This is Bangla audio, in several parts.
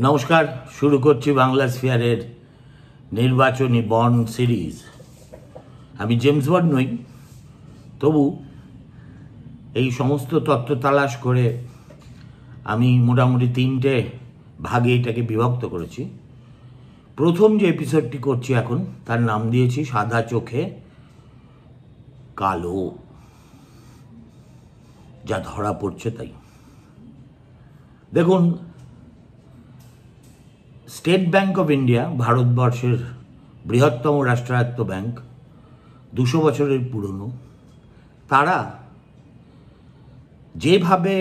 নমস্কার, শুরু করছি বাংলা স্ফিয়ারের নির্বাচনী বন্ড সিরিজ। আমি জেমস বন্ড নই, তবু এই সমস্ত তত্ত্ব তালাশ করে আমি মোটামুটি 3টে ভাগে এটাকে বিভক্ত করেছি। প্রথম যে এপিসোডটি করছি এখন, তার নাম দিয়েছি সাদা চোখে কালো, যা ধরা পড়ছে তাই। দেখুন, স্টেট ব্যাংক অফ ইন্ডিয়া ভারতবর্ষের বৃহত্তম রাষ্ট্রায়ত্ত ব্যাংক, 200 বছরের পুরনো। তারা যেভাবে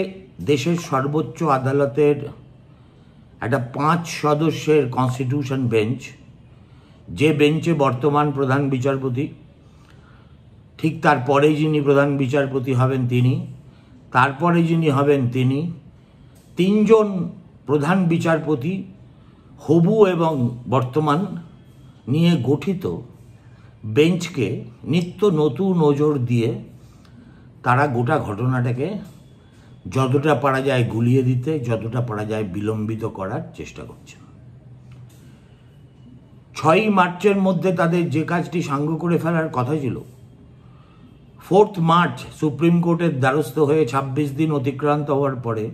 দেশের সর্বোচ্চ আদালতের একটা 5 সদস্যের কনস্টিটিউশন বেঞ্চ, যে বেঞ্চে বর্তমান প্রধান বিচারপতি, ঠিক তারপরেই যিনি প্রধান বিচারপতি হবেন তিনি, তারপরে যিনি হবেন তিনি, 3 জন প্রধান বিচারপতি হবু এবং বর্তমান নিয়ে গঠিত বেঞ্চকে নিত্য নতুন নজর দিয়ে তারা গোটা ঘটনাটাকে যতটা পারা যায় গুলিয়ে দিতে, যতটা পারা যায় বিলম্বিত করার চেষ্টা করছে। 6ই মার্চের মধ্যে তাদের যে কাজটি সাঙ্গ করে ফেলার কথা ছিল, 4 মার্চ সুপ্রিম কোর্টের দ্বারস্থ হয়ে 26 দিন অতিক্রান্ত হওয়ার পরে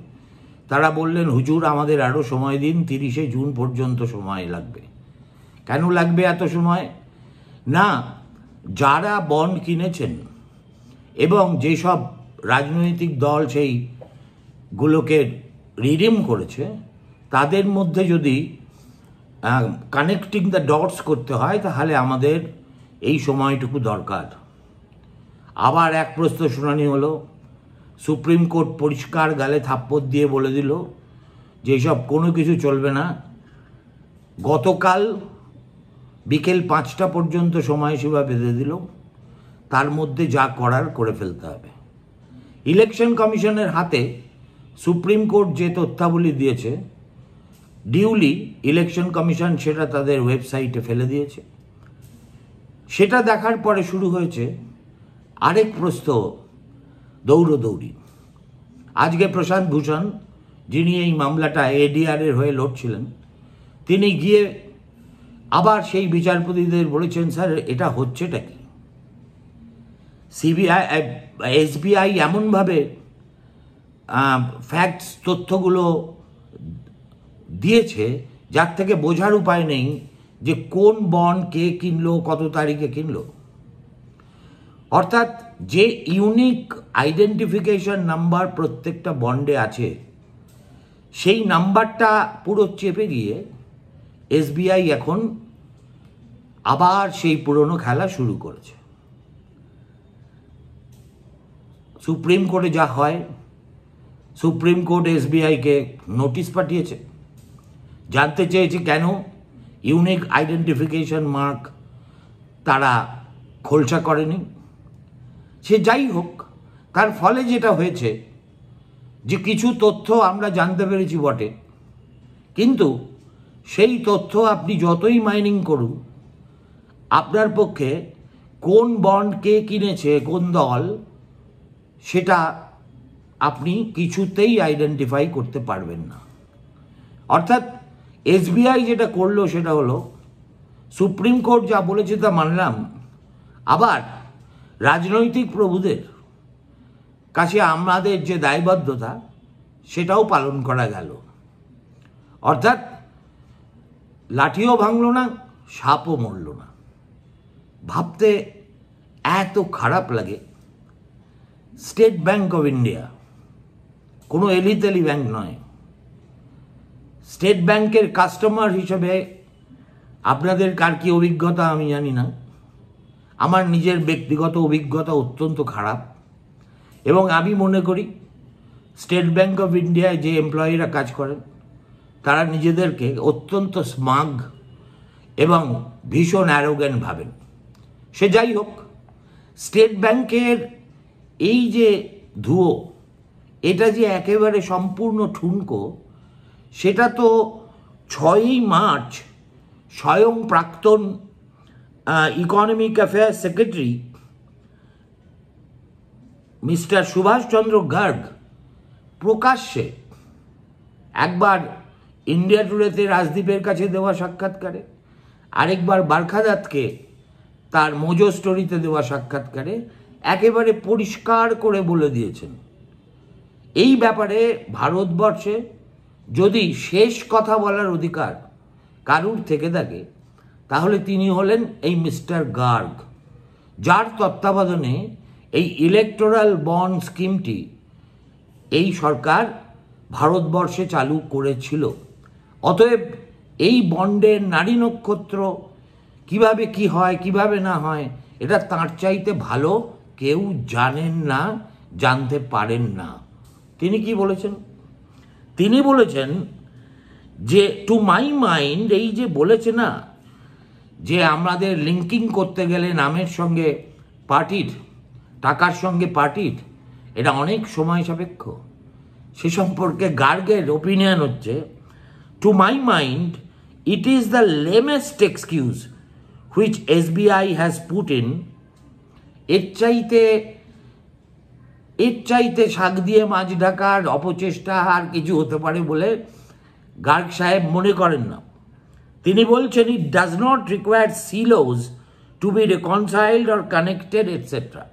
তারা বললেন, হুজুর আমাদের আরও সময় দিন, 30শে জুন পর্যন্ত সময় লাগবে। কেন লাগবে এত সময়? না, যারা বন্ড কিনেছেন এবং যেসব রাজনৈতিক দল সেইগুলোকে রিডিম করেছে, তাদের মধ্যে যদি কানেক্টিং দ্য ডটস করতে হয়, তাহলে আমাদের এই সময়টুকু দরকার। আবার এক প্রশ্ন শুনানি হলো, সুপ্রিম কোর্ট পরিষ্কার গালে থাপ্পড় দিয়ে বলে দিল যে এসব কোনো কিছু চলবে না। গতকাল বিকেল 5টা পর্যন্ত সময়সীমা বেঁধে দিল, তার মধ্যে যা করার করে ফেলতে হবে। ইলেকশন কমিশনের হাতে সুপ্রিম কোর্ট যে তথ্যাবলী দিয়েছে, ডিউলি ইলেকশন কমিশন সেটা তাদের ওয়েবসাইটে ফেলে দিয়েছে। সেটা দেখার পরে শুরু হয়েছে আরেক প্রশ্ন দৌড়দৌড়ি। আজকে প্রশান্ত ভূষণ, যিনি এই মামলাটা এডিআরের হয়ে লড়ছিলেন, তিনি গিয়ে আবার সেই বিচারপতিদের বলেছেন, স্যার এটা হচ্ছেটা কি? এসবিআই এমনভাবে ফ্যাক্টস তথ্যগুলো দিয়েছে যার থেকে বোঝার উপায় নেই যে কোন বন্ড কে কিনলো, কত তারিখে কিনলো। অর্থাৎ যে ইউনিক আইডেন্টিফিকেশন নাম্বার প্রত্যেকটা বন্ডে আছে, সেই নাম্বারটা পুরো চেপে গিয়ে এসবিআই এখন আবার সেই পুরনো খেলা শুরু করেছে। সুপ্রিম কোর্টে যা হয়, সুপ্রিম কোর্ট এসবিআইকে নোটিশ পাঠিয়েছে, জানতে চেয়েছে কেন ইউনিক আইডেন্টিফিকেশন মার্ক তারা খোলসা করেনি। সে যাই হোক, তার ফলে যেটা হয়েছে যে কিছু তথ্য আমরা জানতে পেরেছি বটে, কিন্তু সেই তথ্য আপনি যতই মাইনিং করুন, আপনার পক্ষে কোন বন্ড কে কিনেছে, কোন দল, সেটা আপনি কিছুতেই আইডেন্টিফাই করতে পারবেন না। অর্থাৎ এসবিআই যেটা করলো সেটা হলো, সুপ্রিম কোর্ট যা বলেছে তা মানলাম, আবার রাজনৈতিক প্রভুদের কাছে আমাদের যে দায়বদ্ধতা সেটাও পালন করা গেল। অর্থাৎ লাঠিও ভাঙল না, সাপও মরল না। ভাবতে এত খারাপ লাগে। স্টেট ব্যাংক অফ ইন্ডিয়া কোনো এলিতেলি ব্যাংক নয়। স্টেট ব্যাংকের কাস্টমার হিসেবে আপনাদের কার কি অভিজ্ঞতা আমি জানি না, আমার নিজের ব্যক্তিগত অভিজ্ঞতা অত্যন্ত খারাপ। এবং আমি মনে করি স্টেট ব্যাংক অফ ইন্ডিয়ায় যে এমপ্লয়িরা কাজ করেন, তারা নিজেদেরকে অত্যন্ত স্মাগ এবং ভীষণ অ্যারোগ্যান্ট ভাবেন। সে যাই হোক, স্টেট ব্যাংকের এই যে ধুয়ো, এটা যে একেবারে সম্পূর্ণ ঠুনকো, সেটা তো 6ই মার্চ স্বয়ং প্রাক্তন economic affairs secretary mister Subhash Chandra Garg প্রকাশ্যে একবার ইন্ডিয়া টুডেতে রাজদীপের কাছে দেওয়া সাক্ষাৎকারে, আরেকবার বারখাদাতকে তার মোজো স্টোরিতে দেওয়া সাক্ষাৎকারে একেবারে পরিষ্কার করে বলে দিয়েছেন এই ব্যাপারে ভারতবর্ষে যদি শেষ কথা বলার অধিকার কারুর থেকে থাকে তাহলে তিনি হলেন এই মিস্টার গার্গ, যার তত্ত্বাবধানে এই ইলেকটোরাল বন্ড স্কিমটি এই সরকার ভারতবর্ষে চালু করেছিল। অতএব এই বন্ডের নারী নক্ষত্র কিভাবে কি হয় কিভাবে না হয় এটা তাঁর চাইতে ভালো কেউ জানেন না, জানতে পারেন না। তিনি কি বলেছেন? তিনি বলেছেন যে টু মাই মাইন্ড, এই যে বলেছে না যে আমাদের লিঙ্কিং করতে গেলে নামের সঙ্গে পার্টির, টাকার সঙ্গে পার্টির, এটা অনেক সময় সাপেক্ষ। সে সম্পর্কে গার্গের ওপিনিয়ন হচ্ছে, to my mind it is the lamest excuse which SBI has put in. এর চাইতে শাক দিয়ে মাছ ঢাকার অপচেষ্টা আর কিছু হতে পারে বলে গার্গ সাহেব মনে করেন না। তিনি বলছেন, it does not require silos to be reconciled or connected etcetera.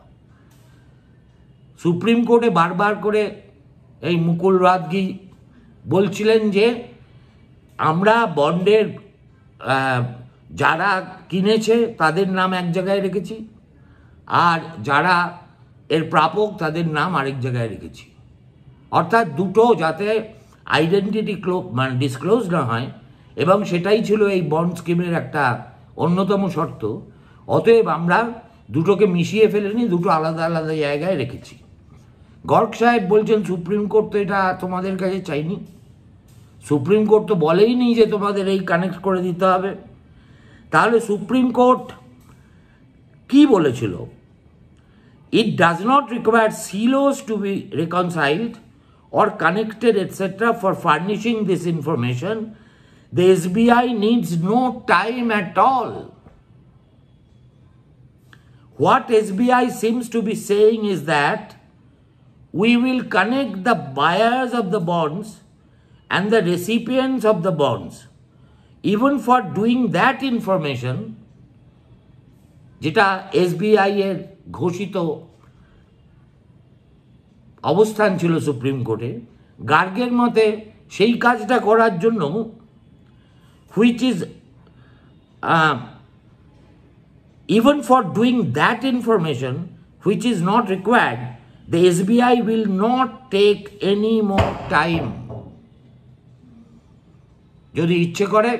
Supreme কোর্টে বারবার করে এই মুকুল রাতগি বলছিলেন যে আমরা বন্ডের যারা কিনেছে তাদের নাম এক জায়গায় রেখেছি, আর যারা এর প্রাপক তাদের নাম আরেক জায়গায় রেখেছি, অর্থাৎ দুটো যাতে আইডেন্টিটি ডিসক্লোজ না হয়, এবং সেটাই ছিল এই বন্ড স্কিমের একটা অন্যতম শর্ত। অতএব আমরা দুটোকে মিশিয়ে ফেলেনি, দুটো আলাদা আলাদা জায়গায় রেখেছি। গর্গ সাহেব বলছেন সুপ্রিম কোর্ট তো এটা তোমাদের কাছে চাইনি, সুপ্রিম কোর্ট তো বলেই নি যে তোমাদের এই কানেক্ট করে দিতে হবে। তাহলে সুপ্রিম কোর্ট কি বলেছিল? It does not require silos to be reconciled or connected etc. for furnishing this information. The SBI needs no time at all. What SBI seems to be saying is that we will connect the buyers of the bonds and the recipients of the bonds. Even for doing that information, যেটা SBI এর ঘোষিত অবস্থান ছিল সুপ্রিম কোর্টে, গার্গের মতে সেই কাজটা করার জন্য which is even for doing that information which is not required, the SBI will not take any more time. যদি ইচ্ছে করে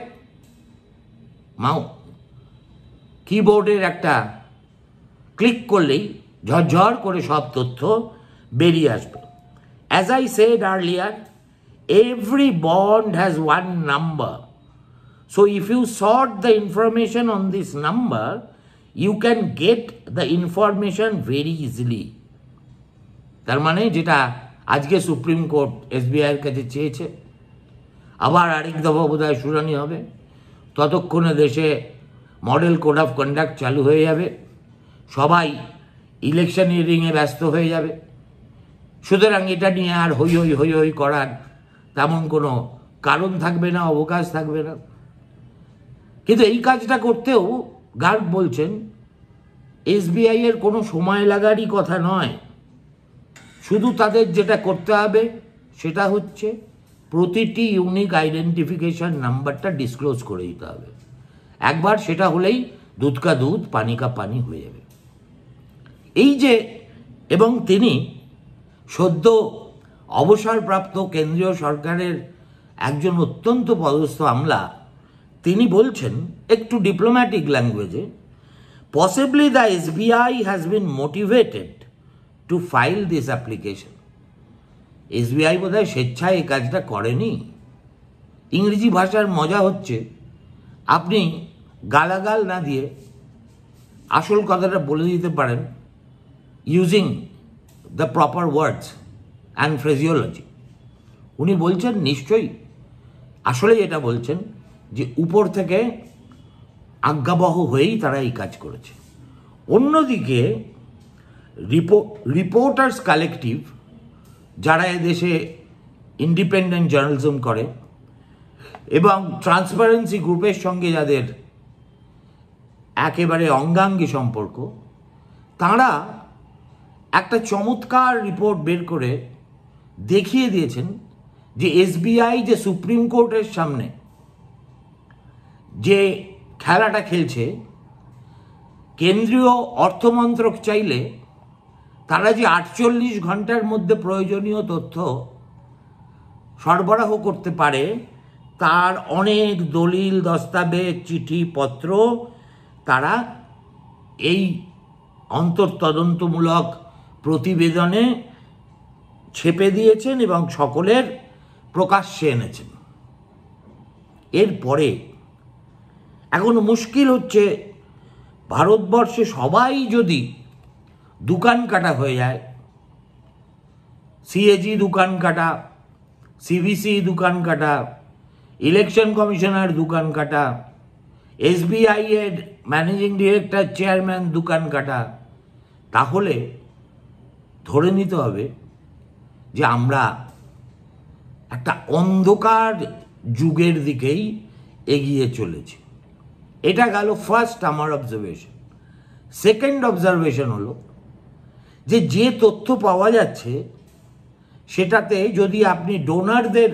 কিবোর্ডের একটা ক্লিক করলেই ঝরঝর করে সব তথ্য বেরিয়ে আসবে। As I said earlier, every bond has one number. So if you sort the information on this number, you can get the information very easily. তার মানে যেটা আজকে সুপ্রিম কোর্ট এসবিআই এর কাছে চেয়েছে, আবার আরেক দফা বোধহয় শুনানি হবে, ততক্ষণে দেশে মডেল কোড অফ কন্ডাক্ট চালু হয়ে যাবে, সবাই ইলেকশনিয়ারিংয়ে ব্যস্ত হয়ে যাবে। সুতরাং এটা নিয়ে আর হই হই হই হই করার তেমন কোনো কারণ থাকবে না, অবকাশ থাকবে না। কিন্তু এই কাজটা করতেও গার্গ বলছেন এসবিআই এর কোনো সময় লাগারই কথা নয়, শুধু তাদের যেটা করতে হবে সেটা হচ্ছে প্রতিটি ইউনিক আইডেন্টিফিকেশন নাম্বারটা ডিসক্লোজ করে দিতে হবে। একবার সেটা হলেই দুধ কা দুধ পানি কা পানি হয়ে যাবে। এই যে, এবং তিনি সদ্য অবসরপ্রাপ্ত কেন্দ্রীয় সরকারের একজন অত্যন্ত পদস্থ আমলা, তিনি বলছেন একটু ডিপ্লোম্যাটিক ল্যাঙ্গুয়েজে, possibly the SBI has been motivated to file this application. SBI বোধহয় স্বেচ্ছায় এই কাজটা করেনি। ইংরেজি ভাষার মজা হচ্ছে আপনি গালাগাল না দিয়ে আসল কথাটা বলে দিতে পারেন using the proper words and phraseology. উনি বলছেন নিশ্চয়ই আসলে এটা বলছেন যে উপর থেকে আজ্ঞাবহ হয়েই তারা এই কাজ করেছে। অন্যদিকে রিপোর্টার্স কালেকটিভ, যারা এদেশে ইন্ডিপেন্ডেন্ট জার্নালিজম করে, এবং ট্রান্সপারেন্সি গ্রুপের সঙ্গে যাদের একেবারে অঙ্গাঙ্গী সম্পর্ক, তাঁরা একটা চমৎকার রিপোর্ট বের করে দেখিয়ে দিয়েছেন যে এসবিআই যে সুপ্রিম কোর্টের সামনে যে খেলাটা খেলছে, কেন্দ্রীয় অর্থমন্ত্রক চাইলে তারা যে 48 ঘন্টার মধ্যে প্রয়োজনীয় তথ্য সরবরাহ করতে পারে, তার অনেক দলিল দস্তাবেজ চিঠিপত্র তারা এই অন্তর্তদন্তমূলক প্রতিবেদনে ছেপে দিয়েছেন এবং সকলের প্রকাশ্যে এনেছেন। এরপরে এখন মুশকিল হচ্ছে, ভারতবর্ষে সবাই যদি দোকান কাটা হয়ে যায়, সিএজি দোকান কাটা, সিভিসি দোকান কাটা, ইলেকশন কমিশনার দোকান কাটা, এসবিআই এর ম্যানেজিং ডিরেক্টর চেয়ারম্যান দোকান কাটা, তাহলে ধরে নিতে হবে যে আমরা একটা অন্ধকার যুগের দিকেই এগিয়ে চলেছি। এটা গেল ফার্স্ট আমার অবজারভেশন। সেকেন্ড অবজারভেশন হলো যে তথ্য পাওয়া যাচ্ছে সেটাতে যদি আপনি ডোনারদের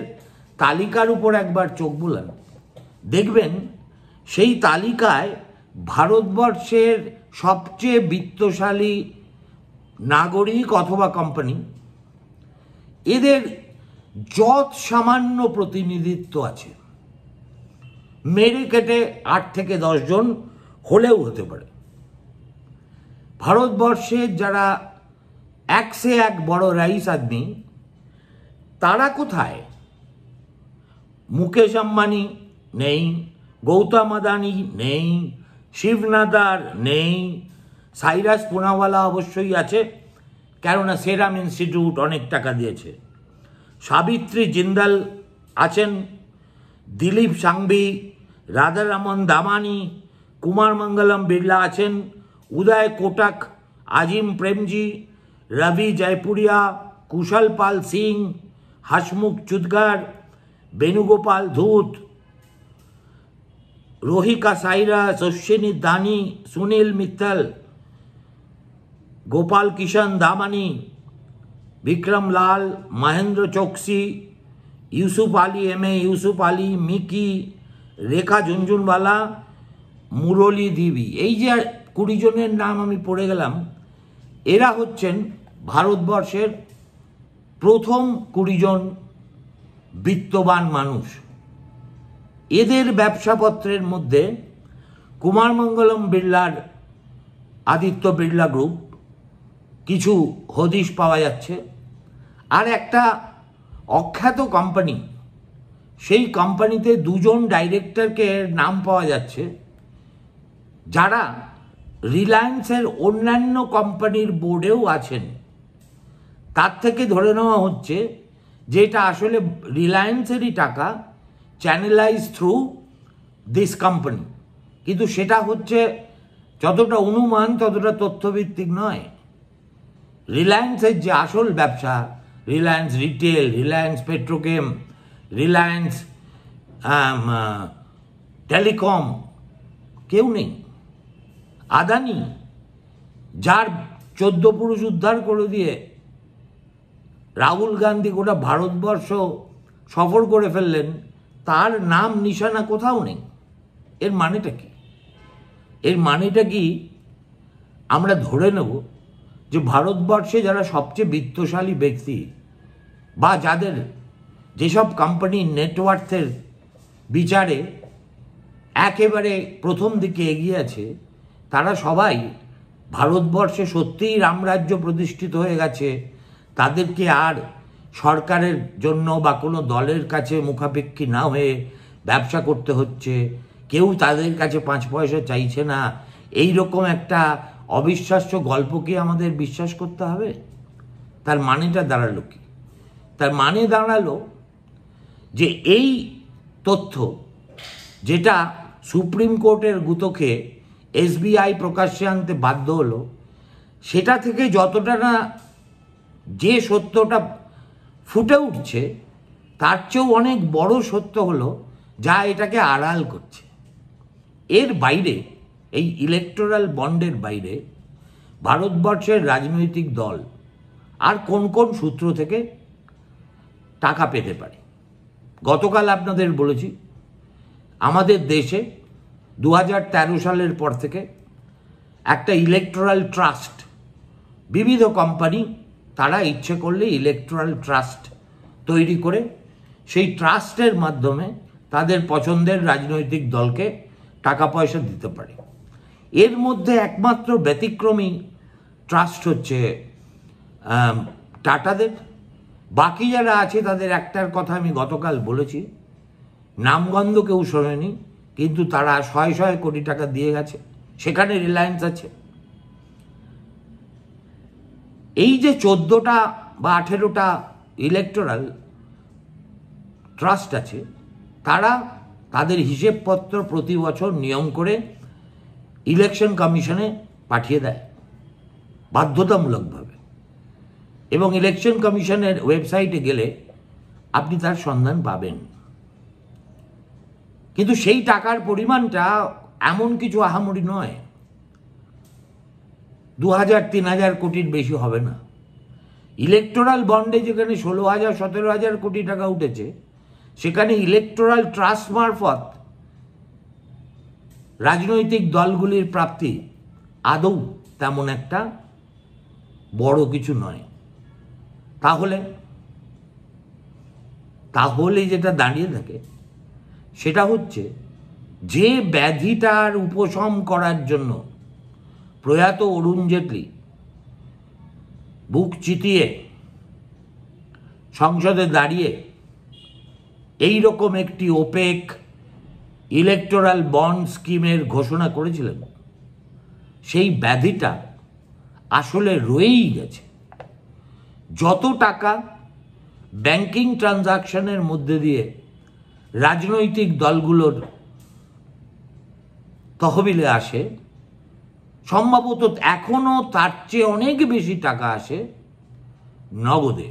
তালিকার উপর একবার চোখ বুলান, দেখবেন সেই তালিকায় ভারতবর্ষের সবচেয়ে বিত্তশালী নাগরিক অথবা কোম্পানি, এদের যত সামান্য প্রতিনিধিত্ব আছে, মেরে কেটে 8 থেকে 10 জন হলেও হতে পারে। ভারতবর্ষের যারা এক সে এক বড় রাইস আদমি, তারা কোথায়? মুকেশ আম্বানি নেই, গৌতম আদানি নেই, শিবনাদার নেই, সাইরাস পুনাওয়ালা অবশ্যই আছে, কেননা সেরাম ইনস্টিটিউট অনেক টাকা দিয়েছে, সাবিত্রী জিন্দাল আছেন, দিলীপ সাংভি, রাধারমন দামানি, কুমার মঙ্গলম বিড়লা আছেন, উদয় কোটাক, আজিম প্রেমজি, রবি জয়পুরিয়া, কুশল পাল সিং, হাসমুখ চুদগার, বেণুগোপাল ধূত, রোহিকা সাইরা, অশ্বিনী দানি, সুনীল মিত্তল, গোপাল কিষণ দামানি, বিক্রম লাল, মহেন্দ্র চোকসি, ইউসুফ আলী, ইউসুফ আলী, মিকি, রেখা ঝুনঝুনওয়ালা, মুরলী দেবী। এই যে 20 জনের নাম আমি পড়ে গেলাম, এরা হচ্ছেন ভারতবর্ষের প্রথম 20 জন বিত্তবান মানুষ। এদের ব্যবসাপত্রের মধ্যে কুমার মঙ্গলম বিড়লার আদিত্য বিড়লা গ্রুপ কিছু হদিশ পাওয়া যাচ্ছে, আর একটা অখ্যাত কোম্পানি, সেই কোম্পানিতে 2 জন ডাইরেক্টরকে নাম পাওয়া যাচ্ছে, যারা রিলায়েন্সের অন্যান্য কোম্পানির বোর্ডেও আছেন। তার থেকে ধরে নেওয়া হচ্ছে যে এটা আসলে রিলায়েন্সেরই টাকা, চ্যানেলাইজ থ্রু দিস কোম্পানি, কিন্তু সেটা হচ্ছে যতটা অনুমান ততটা তথ্যভিত্তিক নয়। রিলায়েন্সের যে আসল ব্যবসা, Reliance retail, Reliance Petrochem, Reliance telecom, কেউ নেই। আদানি, যার 14 পুরুষ উদ্ধার করে দিয়ে রাহুল গান্ধী গোটা ভারতবর্ষ সফর করে ফেললেন, তার নাম নিশানা কোথাও নেই। এর মানেটা কি? এর মানেটা কি আমরা ধরে নেব যে ভারতবর্ষে যারা সবচেয়ে বিত্তশালী ব্যক্তি বা যাদের যেসব কোম্পানির নেটওয়ার্থের বিচারে একেবারে প্রথম দিকে এগিয়ে আছে, তারা সবাই ভারতবর্ষে সত্যিই রামরাজ্য প্রতিষ্ঠিত হয়ে গেছে, তাদেরকে আর সরকারের জন্য বা কোনো দলের কাছে মুখাপেক্ষী না হয়ে ব্যবসা করতে হচ্ছে, কেউ তাদের কাছে 5 পয়সা চাইছে না, এই রকম একটা অবিশ্বাস্য গল্প কি আমাদের বিশ্বাস করতে হবে? তার মানেটা দাঁড়ালো কি? তার মানে দাঁড়ালো যে এই তথ্য যেটা সুপ্রিম কোর্টের গুতোকে এসবিআই প্রকাশ্যে আনতে বাধ্য হলো, সেটা থেকে যতটা না যে সত্যটা ফুটে উঠছে, তার চেয়েও অনেক বড় সত্য হলো যা এটাকে আড়াল করছে। এর বাইরে, এই ইলেকটোরাল বন্ডের বাইরে ভারতবর্ষের রাজনৈতিক দল আর কোন কোন সূত্র থেকে টাকা পেতে পারে। গতকাল আপনাদের বলেছি, আমাদের দেশে 2013 সালের পর থেকে একটা ইলেকটোরাল ট্রাস্ট, বিবিধ কোম্পানি তারা ইচ্ছে করলে ইলেকটোরাল ট্রাস্ট তৈরি করে সেই ট্রাস্টের মাধ্যমে তাদের পছন্দের রাজনৈতিক দলকে টাকা পয়সা দিতে পারে। এর মধ্যে একমাত্র ব্যতিক্রমী ট্রাস্ট হচ্ছে টাটাদের। বাকি যারা আছে তাদের একটার কথা আমি গতকাল বলেছি, নামগন্ধ কেউ শোনেনি, কিন্তু তারা 100 কোটি টাকা দিয়ে গেছে, সেখানে রিলায়েন্স আছে। এই যে 14টা বা 18টা ইলেকটোরাল ট্রাস্ট আছে, তারা তাদের হিসেবপত্র প্রতি বছর নিয়ম করে ইলেকশন কমিশনে পাঠিয়ে দেয় বাধ্যতামূলকভাবে, এবং ইলেকশন কমিশনের ওয়েবসাইটে গেলে আপনি তার সন্ধান পাবেন। কিন্তু সেই টাকার পরিমাণটা এমন কিছু আহামরি নয়, 2000-3000 কোটির বেশি হবে না। ইলেকটোরাল বন্ডে যেখানে 16,000-17,000 কোটি টাকা উঠেছে, সেখানে ইলেকটোরাল ট্রাস্ট মারফত রাজনৈতিক দলগুলির প্রাপ্তি আদৌ তেমন একটা বড় কিছু নয়। তাহলে যেটা দাঁড়িয়ে থাকে সেটা হচ্ছে, যে ব্যাধিটার উপশম করার জন্য প্রয়াত অরুণ জেটলি বুক চিতিয়ে সংসদে দাঁড়িয়ে এই রকম একটি ওপেক ইলেকটোরাল বন্ড স্কিমের ঘোষণা করেছিলেন, সেই ব্যাধিটা আসলে রয়েই গেছে। যত টাকা ব্যাংকিং ট্রানজাকশনের মধ্যে দিয়ে রাজনৈতিক দলগুলোর তহবিলে আসে, সম্ভবত এখনো তার চেয়ে অনেক বেশি টাকা আসে নগদে।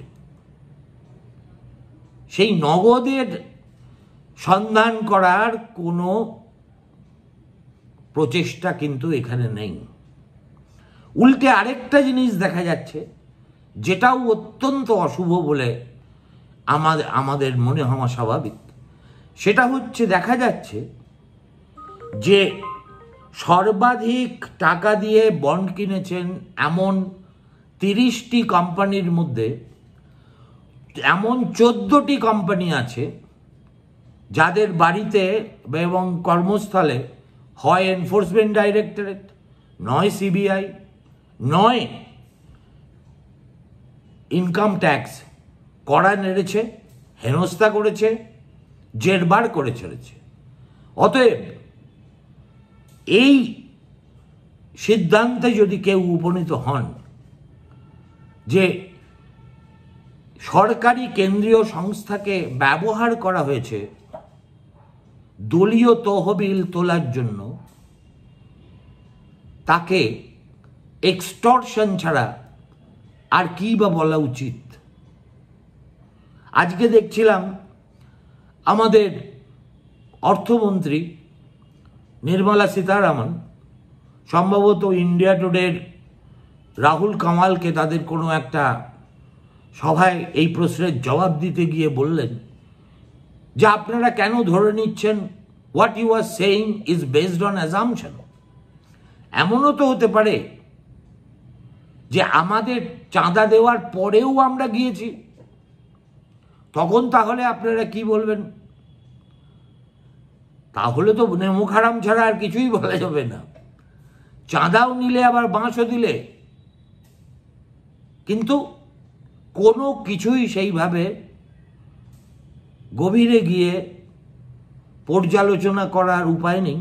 সেই নগদের সন্ধান করার কোনো প্রচেষ্টা কিন্তু এখানে নেই। উল্টে আরেকটা জিনিস দেখা যাচ্ছে, যেটাও অত্যন্ত অশুভ বলে আমাদের মনে হওয়া স্বাভাবিক। সেটা হচ্ছে, দেখা যাচ্ছে যে সর্বাধিক টাকা দিয়ে বন্ড কিনেছেন এমন 30টি কোম্পানির মধ্যে এমন 14টি কোম্পানি আছে যাদের বাড়িতে এবং কর্মস্থলে হয় এনফোর্সমেন্ট ডাইরেক্টরেট, নয় সিবিআই, নয় ইনকাম ট্যাক্স কড়া নেড়েছে, হেনস্থা করেছে, জেরবার করে চলেছে। অতএব এই সিদ্ধান্তে যদি কেউ উপনীত হন যে সরকারি কেন্দ্রীয় সংস্থাকে ব্যবহার করা হয়েছে দলীয় তহবিল তোলার জন্য, তাকে এক্সটর্শন ছাড়া আর কি বা বলা উচিত। আজকে দেখছিলাম আমাদের অর্থমন্ত্রী নির্মলা সীতারামন সম্ভবত ইন্ডিয়া টুডের রাহুল কামালকে তাদের কোনো একটা সভায় এই প্রশ্নের জবাব দিতে গিয়ে বললেন যে আপনারা কেন ধরে নিচ্ছেন what you are saying is based on assumption. এমনও তো হতে পারে যে আমাদের চাঁদা দেওয়ার পরেও আমরা গিয়েছি, তখন তাহলে আপনারা কি বলবেন? তাহলে তো নেমুখ হারাম ছাড়া আর কিছুই বলা যাবে না। চাঁদাও নিলে আবার বাঁশও দিলে, কিন্তু কোনো কিছুই সেইভাবে গভীরে গিয়ে পর্যালোচনা করার উপায় নেই।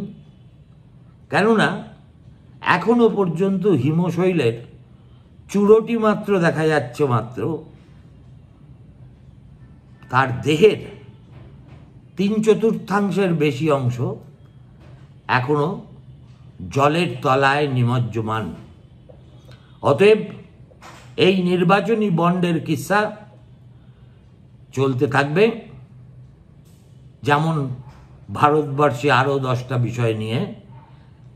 কেননা এখনো পর্যন্ত হিমশৈলের চূড়োটি মাত্র দেখা যাচ্ছে, মাত্র তার দেহের 3/4 বেশি অংশ এখনো জলের তলায় নিমজ্জমান। অতএব এই নির্বাচনী বন্ডের কিস্সা চলতে থাকবে, যেমন ভারতবর্ষে আরও 10টা বিষয় নিয়ে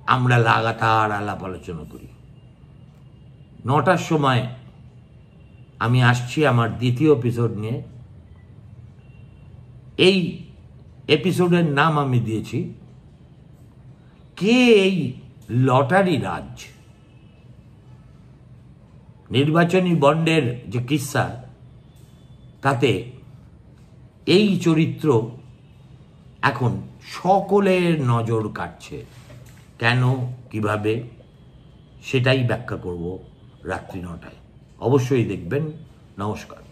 আমরা লাগাতার আলাপ আলোচনা করি। 9টার সময় আমি আসছি আমার দ্বিতীয় এপিসোড নিয়ে। এই এপিসোডের নাম আমি দিয়েছি কে এই লটারি রাজ। নির্বাচনী বন্ডের যে কিস্সা, তাতে এই চরিত্র এখন সকলের নজর কাটছে। কেন, কিভাবে, সেটাই ব্যাখ্যা করব রাত্রি 9টায়। অবশ্যই দেখবেন। নমস্কার।